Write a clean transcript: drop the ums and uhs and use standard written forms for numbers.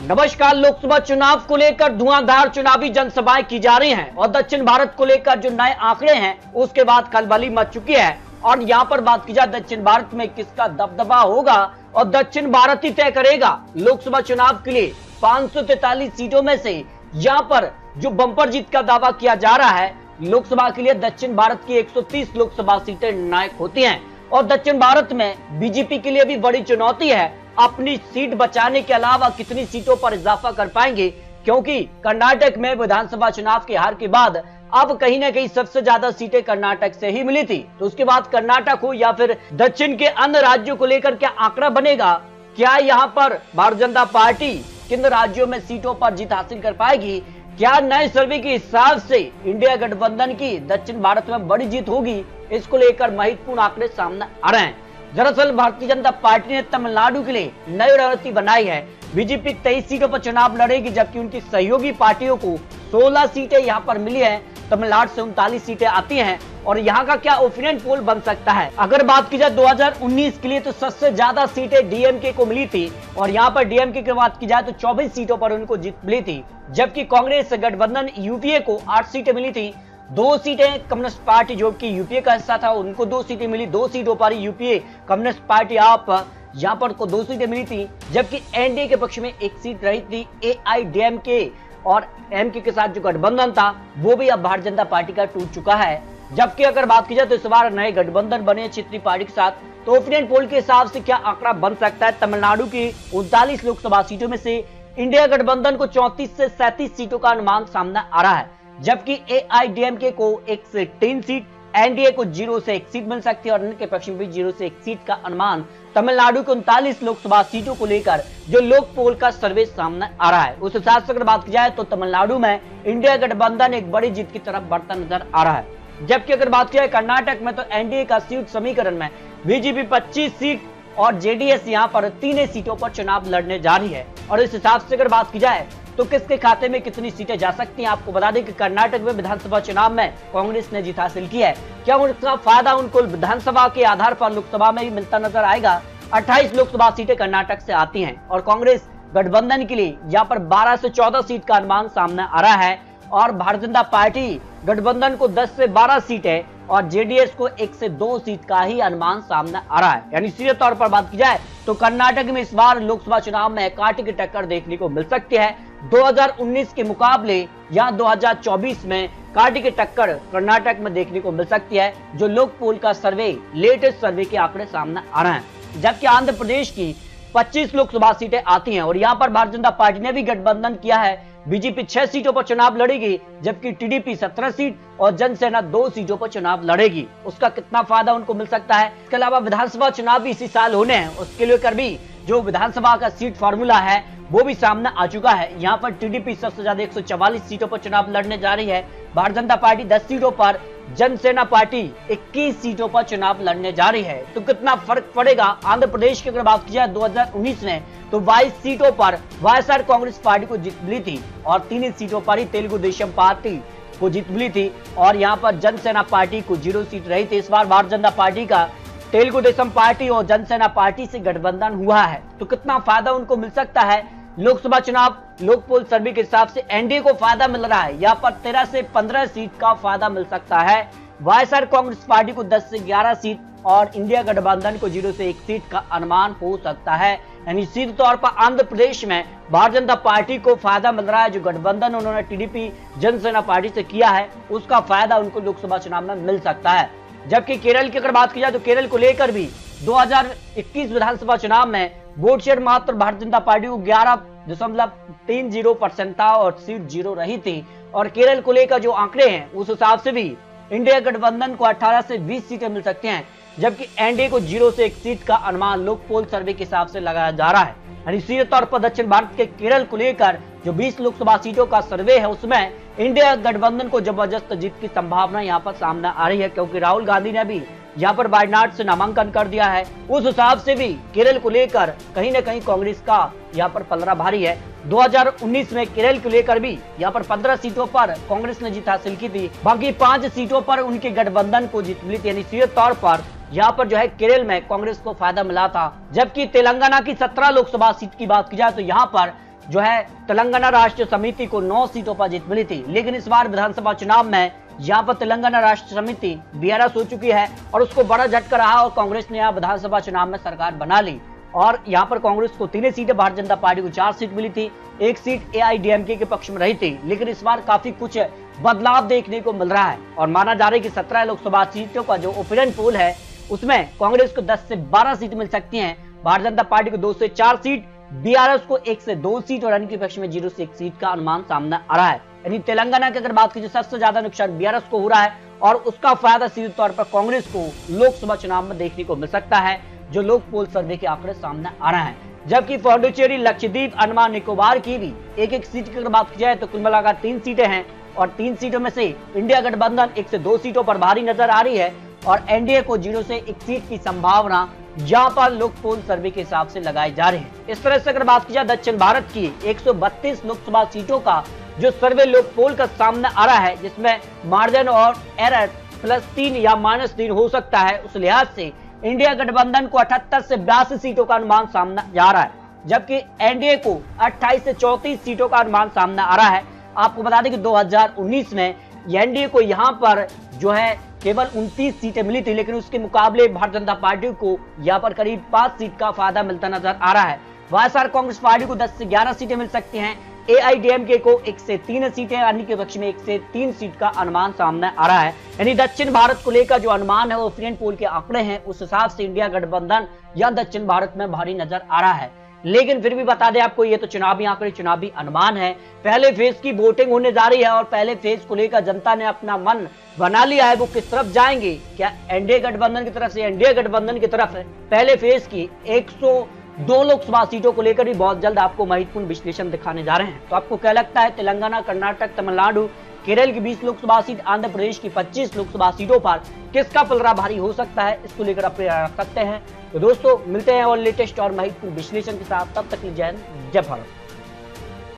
नमस्कार। लोकसभा चुनाव को लेकर धुआंधार चुनावी जनसभाएं की जा रही हैं और दक्षिण भारत को लेकर जो नए आंकड़े हैं उसके बाद खलबली मच चुकी है। और यहां पर बात की जाए दक्षिण भारत में किसका दबदबा होगा और दक्षिण भारत ही तय करेगा लोकसभा चुनाव के लिए 543 सीटों में से यहां पर जो बंपर जीत का दावा किया जा रहा है लोकसभा के लिए दक्षिण भारत की 130 लोकसभा सीटें निर्णायक होती हैं। और दक्षिण भारत में बीजेपी के लिए भी बड़ी चुनौती है अपनी सीट बचाने के अलावा कितनी सीटों पर इजाफा कर पाएंगे, क्योंकि कर्नाटक में विधानसभा चुनाव की हार के बाद अब कहीं ना कहीं सबसे ज्यादा सीटें कर्नाटक से ही मिली थी। तो उसके बाद कर्नाटक हो या फिर दक्षिण के अन्य राज्यों को लेकर क्या आंकड़ा बनेगा, क्या यहाँ पर भारतीय जनता पार्टी किन राज्यों में सीटों पर जीत हासिल कर पाएगी, क्या नए सर्वे के हिसाब से इंडिया गठबंधन की दक्षिण भारत में बड़ी जीत होगी, इसको लेकर महत्वपूर्ण आंकड़े सामने आ रहे हैं। दरअसल भारतीय जनता पार्टी ने तमिलनाडु के लिए नई रणनीति बनाई है। बीजेपी 23 सीटों पर चुनाव लड़ेगी, जबकि उनकी सहयोगी पार्टियों को 16 सीटें यहां पर मिली हैं। तमिलनाडु से 39 सीटें आती हैं और यहां का क्या ओपिनियन पोल बन सकता है। अगर बात की जाए 2019 के लिए तो सबसे ज्यादा सीटें डीएमके को मिली थी और यहां पर डीएमके की बात की जाए तो 24 सीटों पर उनको जीत मिली थी, जबकि कांग्रेस गठबंधन यूपीए को 8 सीटें मिली थी। 2 सीटें कम्युनिस्ट पार्टी जो कि यूपीए का हिस्सा था उनको 2 सीटें मिली। 2 सीटों पर यूपीए कम्युनिस्ट पार्टी आप यहाँ पर को 2 सीटें मिली थी, जबकि एनडीए के पक्ष में 1 सीट रही थी। एआईडीएमके और एमके के साथ जो गठबंधन था वो भी अब भारतीय जनता पार्टी का टूट चुका है। जबकि अगर बात की जाए तो इस बार नए गठबंधन बने क्षेत्रीय पार्टी के साथ, तो ओपिनियन पोल के हिसाब से क्या आंकड़ा बन सकता है। तमिलनाडु की 39 लोकसभा सीटों में से इंडिया गठबंधन को 34 से 37 सीटों का अनुमान सामने आ रहा है, जबकि एआईडीएमके को 1 से 3 सीट, एनडीए को 0 से 1 सीट मिल सकती है और इनके पक्ष में भी 0 से 1 सीट का अनुमान तमिलनाडु के 39 लोकसभा सीटों को लेकर जो लोक पोल का सर्वे सामने आ रहा है उस हिसाब से अगर बात की जाए तो तमिलनाडु में इंडिया गठबंधन एक बड़ी जीत की तरफ बढ़ता नजर आ रहा है। जबकि अगर बात की जाए कर्नाटक में तो एनडीए का सीट समीकरण में बीजेपी 25 सीट और जेडीएस यहां पर 3 सीटों पर चुनाव लड़ने जा रही है। और इस हिसाब से अगर बात की जाए तो किसके खाते में कितनी सीटें जा सकती हैं, आपको बता दें कि कर्नाटक में विधानसभा चुनाव में कांग्रेस ने जीत हासिल की है। क्या उनका फायदा उनको विधानसभा के आधार पर लोकसभा में भी मिलता नजर आएगा। 28 लोकसभा सीटें कर्नाटक से आती हैं और कांग्रेस गठबंधन के लिए यहाँ पर 12 से 14 सीट का अनुमान सामने आ रहा है और भारतीय जनता पार्टी गठबंधन को 10 से 12 सीटें और जेडीएस को 1 से 2 सीट का ही अनुमान सामने आ रहा है। यानी सीधे तौर पर बात की जाए तो कर्नाटक में इस बार लोकसभा चुनाव में कांटे की टक्कर देखने को मिल सकती है। 2019 के मुकाबले या 2024 में कांटे की टक्कर कर्नाटक में देखने को मिल सकती है, जो लोक पोल का सर्वे लेटेस्ट सर्वे के आंकड़े सामने आ रहे हैं। जबकि आंध्र प्रदेश की 25 लोकसभा सीटें आती हैं और यहाँ पर भारतीय जनता पार्टी ने भी गठबंधन किया है। बीजेपी 6 सीटों पर चुनाव लड़ेगी, जबकि टीडीपी 17 सीट और जनसेना 2 सीटों पर चुनाव लड़ेगी। उसका कितना फायदा उनको मिल सकता है। इसके अलावा विधानसभा चुनाव भी इसी साल होने हैं, उसके लेकर भी जो विधानसभा का सीट फॉर्मूला है वो भी सामने आ चुका है। यहाँ पर टीडीपी सबसे ज्यादा 144 सीटों पर चुनाव लड़ने जा रही है, भारतीय जनता पार्टी 10 सीटों पर, जनसेना पार्टी 21 सीटों पर चुनाव लड़ने जा रही है। तो कितना फर्क पड़ेगा। आंध्र प्रदेश की अगर बात की जाए 2019 में तो 22 सीटों पर वाईएसआर कांग्रेस पार्टी को जीत मिली थी और 3 सीटों पर ही तेलुगु देशम पार्टी को जीत मिली थी और यहाँ पर जनसेना पार्टी को 0 सीट रही थी। इस बार भारतीय जनता पार्टी का तेलुगु देशम पार्टी और जनसेना पार्टी से गठबंधन हुआ है, तो कितना फायदा उनको मिल सकता है। लोकसभा चुनाव लोक पोल सर्वे के हिसाब से एनडीए को फायदा मिल रहा है, यहाँ पर 13 से 15 सीट का फायदा मिल सकता है। वाईएसआर कांग्रेस पार्टी को 10 से 11 सीट और इंडिया गठबंधन को 0 से 1 सीट का अनुमान हो सकता है। यानी सीधे तौर पर आंध्र प्रदेश में भारतीय जनता पार्टी को फायदा मिल रहा है। जो गठबंधन उन्होंने टीडीपी जनसेना पार्टी से किया है उसका फायदा उनको लोकसभा चुनाव में मिल सकता है। जबकि केरल की अगर बात की जाए तो केरल को लेकर भी 2021 विधानसभा चुनाव में वोट शेयर मात्र भारतीय जनता पार्टी को 11.30% था और सीट 0 रही थी। और केरल को लेकर जो आंकड़े हैं उस हिसाब से भी इंडिया गठबंधन को 18 से 20 सीटें मिल सकती हैं, जबकि एनडीए को 0 से 1 सीट का अनुमान लोक पोल सर्वे के हिसाब से लगाया जा रहा है। यानी सीधे तौर पर दक्षिण भारत के केरल को लेकर जो 20 लोकसभा सीटों का सर्वे है उसमें इंडिया गठबंधन को जबरदस्त जीत की संभावना यहाँ पर सामने आ रही है, क्योंकि राहुल गांधी ने भी यहाँ पर वायनाड से नामांकन कर दिया है। उस हिसाब से भी केरल को लेकर कहीं न कहीं कांग्रेस का यहाँ पर पलड़ा भारी है। 2019 में केरल को लेकर भी यहाँ पर 15 सीटों पर कांग्रेस ने जीत हासिल की थी, बाकी 5 सीटों पर उनके गठबंधन को जीत मिली थी। यानी सीधे तौर पर यहाँ पर जो है केरल में कांग्रेस को फायदा मिला था। जबकि तेलंगाना की 17 लोकसभा सीट की बात की जाए तो यहाँ पर जो है तेलंगाना राष्ट्र समिति को 9 सीटों पर जीत मिली थी, लेकिन इस बार विधानसभा चुनाव में यहाँ पर तेलंगाना राष्ट्र समिति बीआरएस हो चुकी है और उसको बड़ा झटका रहा और कांग्रेस ने यहाँ विधानसभा चुनाव में सरकार बना ली। और यहाँ पर कांग्रेस को 3 सीटें, भारतीय जनता पार्टी को 4 सीट मिली थी, 1 सीट एआईडीएमके के पक्ष में रही थी। लेकिन इस बार काफी कुछ बदलाव देखने को मिल रहा है और माना जा रहा है कि 17 लोकसभा सीटों का जो ओपिनियन पोल है उसमें कांग्रेस को 10 से 12 सीट मिल सकती हैं, भारतीय जनता पार्टी को 2 से 4 सीट, बीआरएस को 1 से 2 सीट और अन्य के पक्ष में 0 से 1 सीट का अनुमान सामने आ रहा है। यानी तेलंगाना की अगर बात की सबसे ज्यादा नुकसान बीआरएस को हो रहा है और उसका फायदा सीधे तौर पर कांग्रेस को लोकसभा चुनाव में देखने को मिल सकता है, जो लोक पोल सर्वे के आंकड़े सामने आ रहे हैं। जबकि पौंडुचेरी, लक्षद्वीप, अंडमान निकोबार की भी एक सीट की अगर बात की जाए तो कुल मिलाकर 3 सीटें हैं और 3 सीटों में से इंडिया गठबंधन 1 से 2 सीटों पर भारी नजर आ रही है और एनडीए को 0 से 1 सीट की संभावना जहां पर लोक पोल सर्वे के हिसाब से लगाई जा रही है। इस तरह से अगर बात की जाए दक्षिण भारत की 132 लोकसभा सीटों का जो सर्वे लोक पोल का सामने आ रहा है, जिसमें मार्जिन और एरर +3 या -3 हो सकता है, उस लिहाज से इंडिया गठबंधन को 78 से 82 सीटों का अनुमान सामने जा रहा है, जबकि एनडीए को 28 से 34 सीटों का अनुमान सामने आ रहा है। आपको बता दें कि 2019 में एनडीए को यहां पर जो है केवल 29 सीटें मिली थी, लेकिन उसके मुकाबले भारतीय जनता पार्टी को यहां पर करीब 5 सीट का फायदा मिलता नजर आ रहा है। वाईएसआर कांग्रेस पार्टी को 10 से 11 सीटें मिल सकती हैं, एआईडीएमके को 1 से 3 सीटें, अन्य के पक्ष में 1 से 3 सीट का अनुमान सामने आ रहा है। यानी दक्षिण भारत को लेकर जो अनुमान है वो ओपिनियन पोल के आंकड़े हैं, उस हिसाब से इंडिया गठबंधन या दक्षिण भारत में भारी नजर आ रहा है। लेकिन फिर भी बता दें आपको, ये तो चुनावी आंकड़े, चुनावी अनुमान है। पहले फेज की वोटिंग होने जा रही है और पहले फेज को लेकर जनता ने अपना मन बना लिया है, वो किस तरफ जाएंगे, क्या एनडीए गठबंधन की तरफ से एनडीए गठबंधन की तरफ है। पहले फेज की 102 लोकसभा सीटों को लेकर भी बहुत जल्द आपको महत्वपूर्ण विश्लेषण दिखाने जा रहे हैं। तो आपको क्या लगता है, तेलंगाना, कर्नाटक, तमिलनाडु, केरल की 20 लोकसभा सीट, आंध्र प्रदेश की 25 लोकसभा सीटों पर किसका पलड़ा भारी हो सकता है, इसको लेकर अपने रख सकते हैं। तो दोस्तों मिलते हैं और लेटेस्ट और महत्वपूर्ण विश्लेषण के साथ, तब तक जय हिंद, जय भारत।